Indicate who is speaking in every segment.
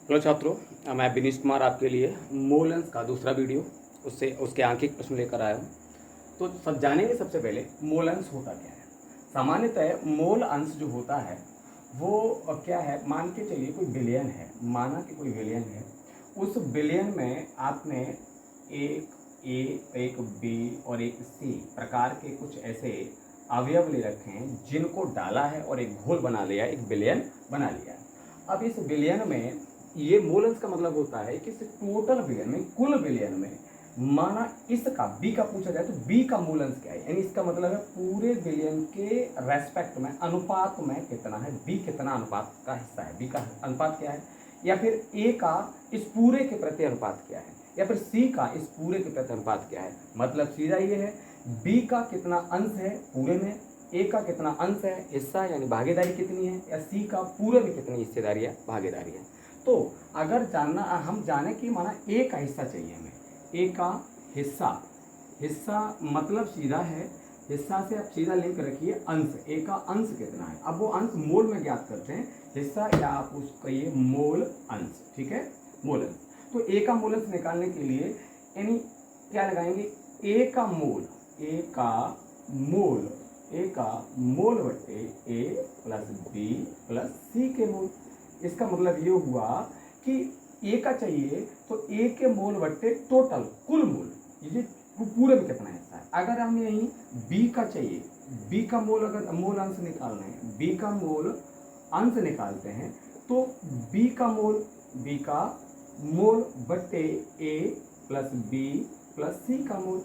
Speaker 1: Hello छात्रों, मैं विनीश कुमार आपके लिए मोल अंश का दूसरा वीडियो उसके आंकिक प्रश्न लेकर आया हूँ। तो सब जानेंगे सबसे पहले मोल अंश होता क्या है। सामान्यतः मोल अंश जो होता है वो क्या है, मान के चलिए कोई बिलियन है, माना कि कोई बिलियन है। उस बिलियन में आपने एक ए, एक बी और एक सी प्रकार के कुछ ऐसे अवयव ले रखे हैं जिनको डाला है और एक घोल बना लिया, एक बिलियन बना लिया है। अब इस बिलियन में ये मोल अंश का मतलब होता है कि इस टोटल बिलियन में, कुल बिलियन में, माना इसका बी का पूछा जाए तो बी का मूल अंश क्या है, यानी इसका मतलब है पूरे बिलियन के रेस्पेक्ट में, अनुपात में कितना है, बी कितना अनुपात का हिस्सा है, बी का अनुपात क्या है, या फिर ए का इस पूरे के प्रति अनुपात क्या है, या फिर सी का इस पूरे के प्रति अनुपात क्या है। मतलब सीधा ये है, बी का कितना अंश है पूरे में, ए का कितना अंश है हिस्सा यानी भागीदारी कितनी है, या सी का पूरे में कितनी हिस्सेदारी है, भागीदारी है। तो अगर जानना हम जाने कि माना ए का हिस्सा चाहिए हमें, ए का हिस्सा मतलब सीधा है, हिस्सा से आप सीधा लिंक रखिए अंश, ए का अंश कितना है। अब वो अंश मोल में ज्ञात करते हैं, हिस्सा या आप उसको ये मोल अंश, ठीक है, मोल अंश। तो ए का मोल अंश निकालने के लिए यानी क्या लगाएंगे, ए का मोल, ए का मोल बटे ए प्लस बी प्लस सी के मोल। इसका मतलब ये हुआ कि ए का चाहिए तो ए के मोल बट्टे टोटल कुल मोल, ये पूरे में कितना हिस्सा है। अगर हम यहीं बी का चाहिए, बी का मोल, अगर मोल अंश निकालना है, बी का मोल अंश निकालते हैं तो बी का मोल बट्टे ए प्लस बी प्लस सी का मोल।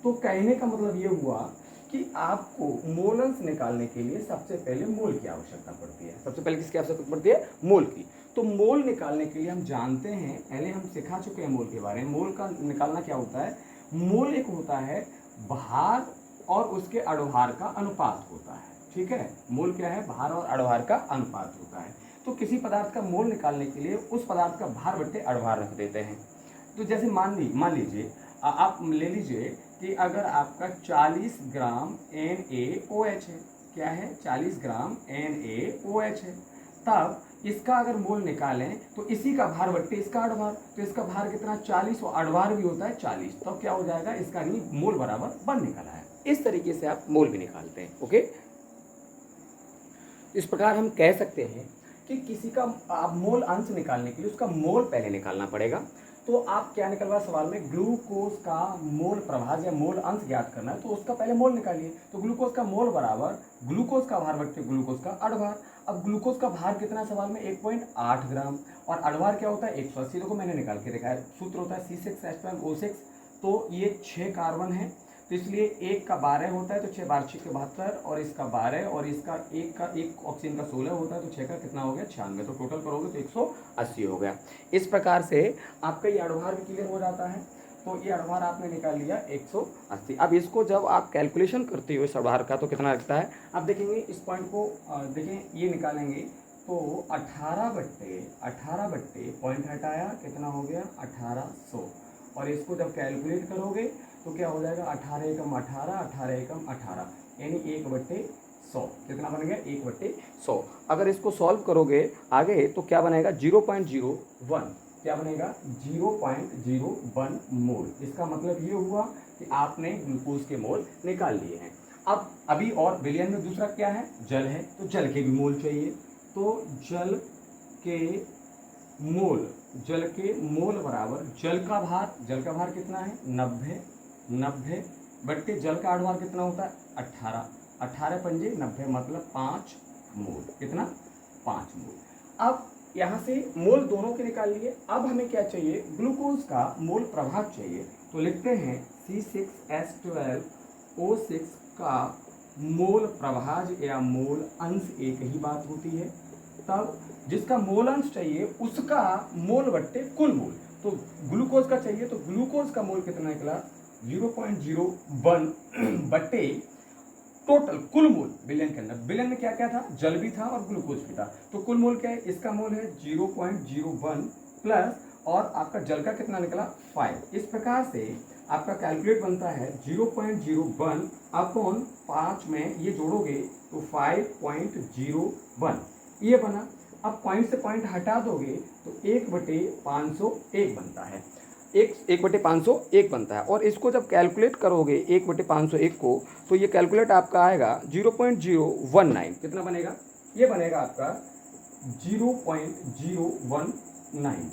Speaker 1: तो कहने का मतलब ये हुआ कि आपको मोल अंश निकालने के लिए सबसे पहले मोल की आवश्यकता पड़ती है। सबसे पहले किसकी आवश्यकता पड़ती है, मोल की। तो मोल निकालने के लिए हम जानते हैं, पहले हम सिखा चुके हैं मोल के बारे में। मोल का निकालना क्या होता है, मोल एक होता है भार और उसके अड़ोहार का अनुपात होता है, ठीक है। मोल क्या है, भार और अड़ोहार का अनुपात होता है। तो किसी पदार्थ का मोल निकालने के लिए उस पदार्थ का भार बट्टे अड़ोहार रख देते हैं। तो जैसे मान लीजिए आप ले लीजिए कि अगर आपका 40 ग्राम NaOH है, क्या है, 40 ग्राम NaOH है, तब इसका अगर मोल निकालें तो इसी का भार बट्टे इसका अड़भार, तो इसका भार कितना 40 और अड़भार भी होता है 40, तब क्या हो जाएगा, इसका नहीं मोल बराबर 1 निकला है। इस तरीके से आप मोल भी निकालते हैं। ओके, इस प्रकार हम कह सकते हैं कि किसी का आप मोल अंश निकालने के लिए उसका मोल पहले निकालना पड़ेगा। तो आप क्या निकलवा सवाल में, ग्लूकोज का मोल प्रभाज या मोल अंश ज्ञात करना है तो उसका पहले मोल निकालिए। तो ग्लूकोज का मोल बराबर ग्लूकोज का भार बट्टे ग्लूकोज का अड़भार। अब ग्लूकोज का भार कितना सवाल में, 1.8 ग्राम, और अड़भार क्या होता है 180। देखो मैंने निकाल के देखा है, सूत्र होता है C6H12O6। तो ये 6 कार्बन है, तो इसलिए एक का 12 होता है, तो 6 बार 6 के 72, और इसका 12 और इसका एक ऑक्सीजन का 16 होता है, तो 6 का कितना हो गया 96, तो टोटल करोगे तो 180 हो गया। इस प्रकार से आपका ये अड़भार भी क्लियर हो जाता है। तो ये अड़भार आपने निकाल लिया 180। अब इसको जब आप कैलकुलेशन करते हो इस अड़भार का तो कितना लगता है, आप देखेंगे इस पॉइंट को, देखें ये निकालेंगे तो 18 बट्टे पॉइंट हटाया कितना हो गया 1800, और इसको जब कैलकुलेट करोगे तो क्या हो जाएगा 18 एकम 18, 18 एकम 18, यानी 1/100 कितना बन गया 1/100। अगर इसको सॉल्व करोगे आगे तो क्या बनेगा 0.01, क्या बनेगा 0.01 मोल। इसका मतलब ये हुआ कि आपने ग्लूकोज के मोल निकाल लिए हैं। अब अभी और बिलियन में दूसरा क्या है, जल है, तो जल के भी मोल चाहिए। तो जल के मोल बराबर जल का भार कितना है 90 बट्टे जल का अड़भार कितना होता है 18 पंजे 90, मतलब 5 मोल, कितना 5 मोल। अब यहाँ से मोल दोनों के निकाल लिए। अब हमें क्या चाहिए, ग्लूकोज का मोल प्रभाग चाहिए। तो लिखते हैं C6H12O6 का मोल प्रभाज या मोल अंश एक ही बात होती है। तब जिसका मोल अंश चाहिए उसका मोल बट्टे कुल मोल, तो ग्लूकोज का चाहिए तो ग्लूकोज का मोल कितना निकला 0.01 बट्टे टोटल कुल मोल बिलियन के अंदर। बिलियन में क्या क्या था, जल भी था और ग्लूकोज भी था, तो कुल मोल क्या है, इसका मोल है 0.01 प्लस और आपका जल का कितना निकला 5। इस प्रकार से आपका कैलकुलेट बनता है 0.01 अपॉन 5 में ये जोड़ोगे तो 5.01 ये बना। अब पॉइंट से पॉइंट हटा दोगे तो 1/501 बनता है, 1/501 बनता है। और इसको जब कैलकुलेट करोगे 1/501 को, तो ये कैलकुलेट आपका आएगा 0.019। कितना बनेगा? ये बनेगा आपका 0.019,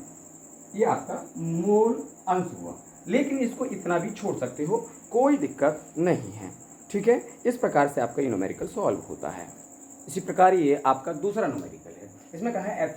Speaker 1: ये आपका मोल अंश हुआ। लेकिन इसको इतना भी छोड़ सकते हो, कोई दिक्कत नहीं है, ठीक है। इस प्रकार से आपका ये न्यूमेरिकल सॉल्व होता है। इसी प्रकार ये आपका दूसरा न्यूमेरिकल है। इसमें कहा है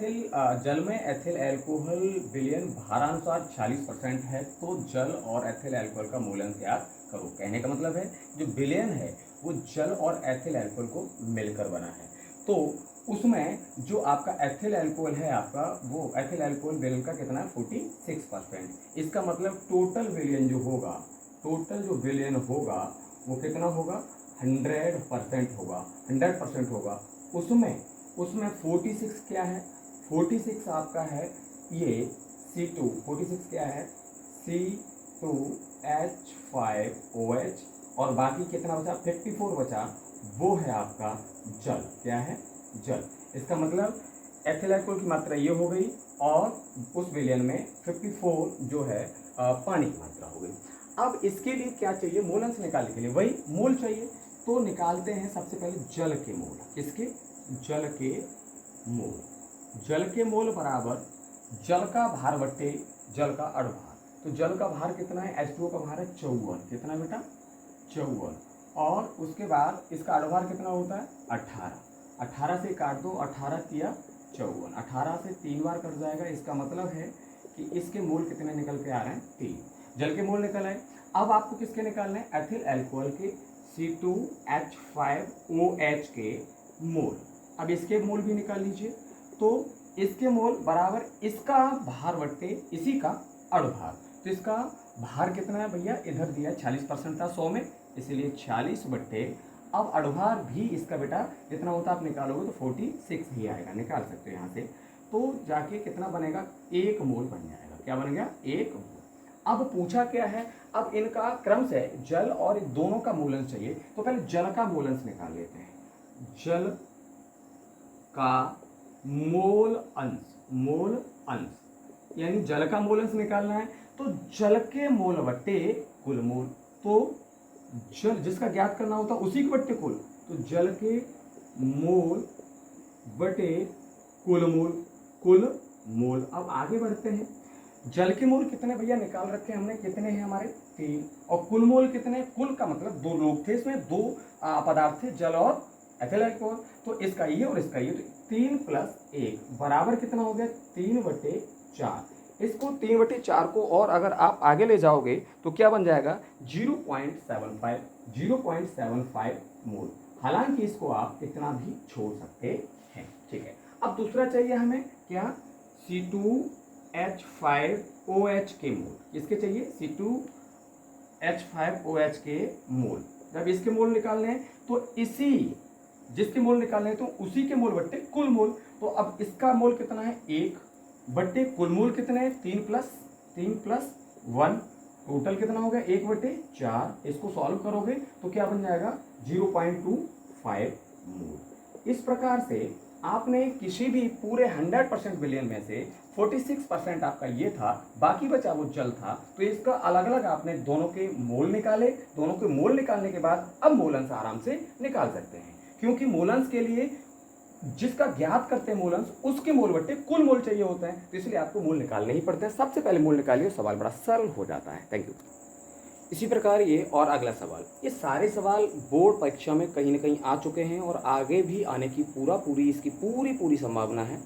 Speaker 1: जल में एथिल अल्कोहल विलयन भारानुसार 40% है, तो जल और एथिल अल्कोहल का मूल अंश ज्ञात करो। कहने का मतलब है जो विलयन है वो जल और एथिल अल्कोहल को मिलकर बना है, तो उसमें जो आपका एथिल अल्कोहल है आपका, वो एथिल अल्कोहल विलयन का कितना है? 46%। इसका मतलब टोटल विलयन जो होगा, टोटल जो विलयन होगा वो कितना होगा? 100% होगा, 100% होगा। उसमें 46 क्या है? 46 आपका है ये C2, 46 क्या है? C2H5OH, और बाकी कितना बचा? 54 बचा, वो है आपका जल। क्या है? जल। इसका मतलब एथिल अल्कोहल की मात्रा ये हो गई, और उस विलयन में 54 जो है पानी की मात्रा हो गई। अब इसके लिए क्या चाहिए? मोल अंश निकालने के लिए वही मोल चाहिए, तो निकालते हैं सबसे पहले जल के मोल। किसके? जल के मोल। जल के मोल बराबर जल का भार बट्टे जल का अणुभार। तो जल का भार कितना है? H2O का भार है 54। कितना बेटा? 54। और उसके बाद इसका अणुभार कितना होता है? 18। 18 से काट दो, 18 तिया 54, 18 से 3 बार कट जाएगा। इसका मतलब है कि इसके मोल कितने निकल के आ रहे हैं? 3। जल के मोल निकल आए। अब आपको किसके निकालने हैं? एथिल अल्कोहल के C2H5OH के मोल। अब इसके मोल भी निकाल लीजिए। तो इसके मोल बराबर इसका भार बट्टे इसी का अणुभार। तो इसका भार कितना है भैया? इधर दिया 40% था 100 में, इसलिए 40 बट्टे, अब अणुभार भी इसका बेटा कितना होता है? आप निकालोगे तो 46 ही आएगा, निकाल सकते हो यहाँ से। तो जाके कितना बनेगा? 1 मोल बन जाएगा। क्या बन गया? 1 मोल। अब पूछा क्या है? अब इनका क्रम से जल और दोनों का मूलंश चाहिए, तो पहले जल का मूलंश निकाल लेते हैं। जल का मोल अंश, यानी जल का मूल अंश निकालना है, तो जल के मोल बट्टे कुल मोल। तो जल जिसका ज्ञात करना होता है उसी के बट्टे कुल, तो जल के मोल बटे कुल मोल। अब आगे बढ़ते हैं। जल के मोल कितने भैया निकाल रखे हैं हमने? कितने हैं हमारे? 3। और कुल मोल कितने? कुल का मतलब 2 लोग थे, इसमें 2 पदार्थ थे, जल और एथिल अल्कोहल। तो इसका ये और इसका ये, तो 3 + 1 बराबर कितना हो गया? 3/4। इसको 3/4 को और अगर आप आगे ले जाओगे तो क्या बन जाएगा? 0.75 मोल। हालांकि इसको आप इतना भी छोड़ सकते हैं, ठीक है। अब दूसरा चाहिए हमें क्या? C2H5OH के मोल। किसके चाहिए? C2H5OH के मोल। जब इसके मोल निकालने हैं तो इसी जिसके मोल निकालने हैं तो उसी के मोल बट्टे कुल मोल। तो अब इसका मोल कितना है? 1 बट्टे कुल मोल कितने हैं? 3 + 1, टोटल कितना हो गया? 1/4। इसको सॉल्व करोगे तो क्या बन जाएगा? 0.25 मोल। इस प्रकार से आपने किसी भी पूरे 100% विलयन में से 46% आपका ये था, बाकी बचा वो जल था, तो इसका अलग अलग आपने दोनों के मोल निकाले। दोनों के मोल निकालने के बाद अब मोलंश आराम से निकाल सकते हैं, क्योंकि मोलंश के लिए जिसका ज्ञात करते हैं मोलंश, उसके मोल बट्टे कुल मोल चाहिए होता है, तो इसलिए आपको मोल निकालने ही पड़ते हैं। सबसे पहले मोल निकालिए, सवाल बड़ा सरल हो जाता है। Thank you. इसी प्रकार ये और अगला सवाल, ये सारे सवाल बोर्ड परीक्षा में कहीं ना कहीं आ चुके हैं और आगे भी आने की इसकी पूरी संभावना है,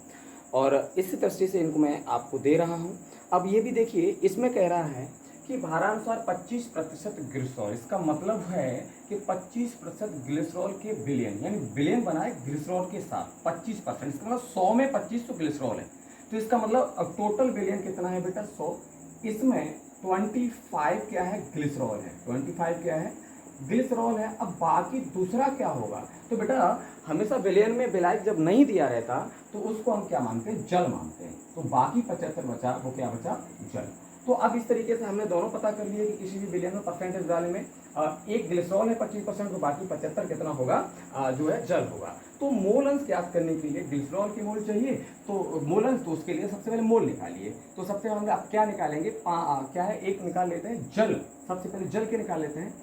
Speaker 1: और इस दृष्टि से इनको मैं आपको दे रहा हूँ। अब ये भी देखिए, इसमें कह रहा है कि भारानुसार 25% ग्लिसरॉल। इसका मतलब है कि 25% ग्लिसरॉल के विलयन, यानी विलयन बनाए ग्लिसरॉल के साथ 25%। इसका मतलब 100 में 25 तो ग्लिसरॉल है, तो इसका मतलब अब टोटल विलयन कितना है बेटा? 100। इसमें 25 क्या है? ग्लिसरॉल है। 25 क्या है? ग्लिसरॉल है। अब बाकी दूसरा क्या होगा? तो बेटा हमेशा विलयन में विलायक जब नहीं दिया रहता तो उसको हम क्या मानते हैं? जल मानते हैं। तो बाकी 75 बचा, वो क्या बचा? जल। तो तो अब इस तरीके से हमने दोनों पता कर लिए कि किसी भी विलयन में परसेंटेज वाले में एक ग्लिसरॉल है 25% और बाकी 75 कितना होगा जो है जल होगा। तो मोल अंश ज्ञात करने के लिए ग्लिसरॉल की मोल चाहिए, तो मोल अंश, तो उसके लिए सबसे पहले मोल निकालिए। तो सबसे पहले आप क्या निकालेंगे, क्या है, एक निकाल लेते हैं जल, सबसे पहले जल के निकाल लेते हैं,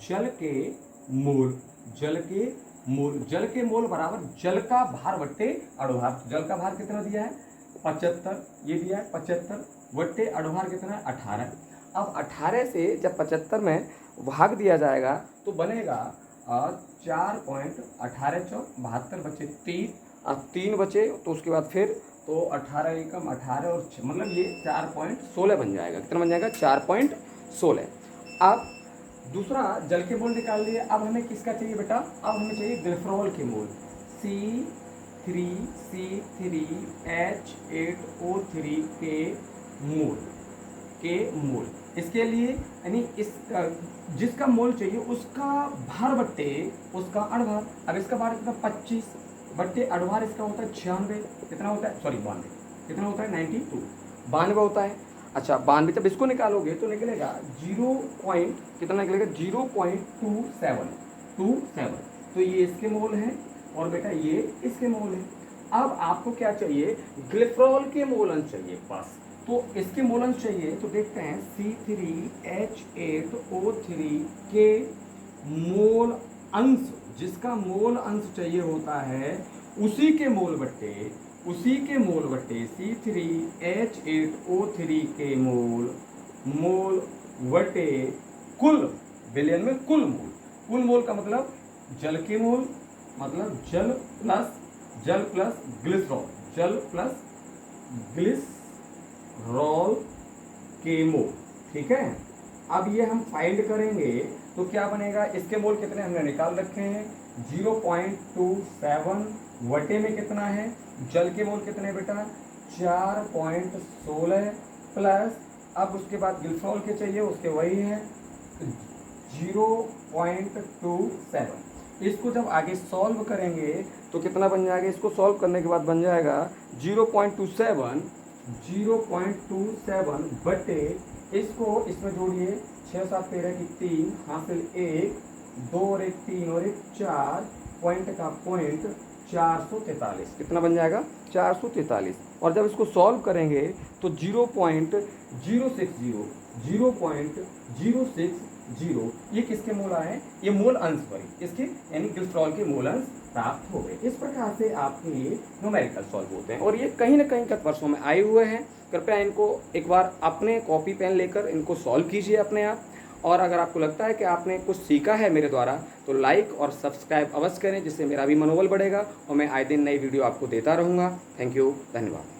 Speaker 1: जल के मोल, जल के मोल, जल के मोल बराबर जल का भार बट्टे अणुभार। जल का भार कितना दिया है 75, ये दिया है 75 बट्टे अणुभार कितना है 18। अब 18 से जब 75 में भाग दिया जाएगा तो बनेगा 4.18 बचे 3, अब 3 बचे तो उसके बाद फिर तो 18 एकम 18 और मतलब ये 4.16 बन जाएगा। कितना बन जाएगा 4.16। अब दूसरा जल के मोल निकाल लिए। अब हमें किसका चाहिए बेटा, अब हमें चाहिए ग्लिसरॉल के मोल, C3H8O3 के मोल। इसके लिए यानी इस जिसका मोल चाहिए उसका भार बट्टे उसका अणुभार। अब इसका भार कितना 25 बट्टे अणुभार इसका होता है 96, कितना होता है, सॉरी 92, कितना होता है 92, 92 होता है। अच्छा 92 जब इसको निकालोगे तो निकलेगा 0 पॉइंट कितना निकलेगा 0.27, तो ये इसके मोल है और बेटा ये इसके मोल है। अब आपको क्या चाहिए, ग्लिसरॉल के मोल अंश चाहिए बस। तो इसके मोल अंश चाहिए तो देखते हैं C3H8O3 के मोल अंश, जिसका मोल अंश चाहिए होता है उसी के मोल बट्टे C3H8O3 के मोल बटे कुल विलयन में कुल मोल का मतलब जल के मोल, मतलब जल प्लस ग्लिसरॉल, जल प्लस ग्लिसरॉल के मोल, ठीक है। अब ये हम फाइंड करेंगे तो क्या बनेगा, इसके मोल कितने हमने निकाल रखे हैं 0.27 वटे में कितना है, जल के मोल कितने बेटा 4.16 प्लस, अब उसके बाद ग्लिसरॉल के चाहिए उसके वही है 0.27। इसको जब आगे सॉल्व करेंगे तो कितना बन जाएगा, इसको सॉल्व करने के बाद बन जाएगा 0.27 बटे इसको इसमें जोड़िए 6 7 13 की 3 हासिल 1 2 और 1 3 और 1 4 पॉइंट का पॉइंट 443, कितना बन जाएगा 443। और जब इसको सॉल्व करेंगे तो 0.060 ये किसके मोल आए, ये मोल अंश पर, इसके यानी ग्लिसरॉल के मोल अंश प्राप्त हो गए। इस प्रकार से आपके न्यूमेरिकल सॉल्व होते हैं और ये कहीं ना कहीं गत वर्षों में आए हुए हैं। कृपया इनको एक बार अपने कॉपी पेन लेकर इनको सॉल्व कीजिए अपने आप। और अगर आपको लगता है कि आपने कुछ सीखा है मेरे द्वारा तो लाइक और सब्सक्राइब अवश्य करें, जिससे मेरा भी मनोबल बढ़ेगा और मैं आए दिन नई वीडियो आपको देता रहूँगा। थैंक यू, धन्यवाद।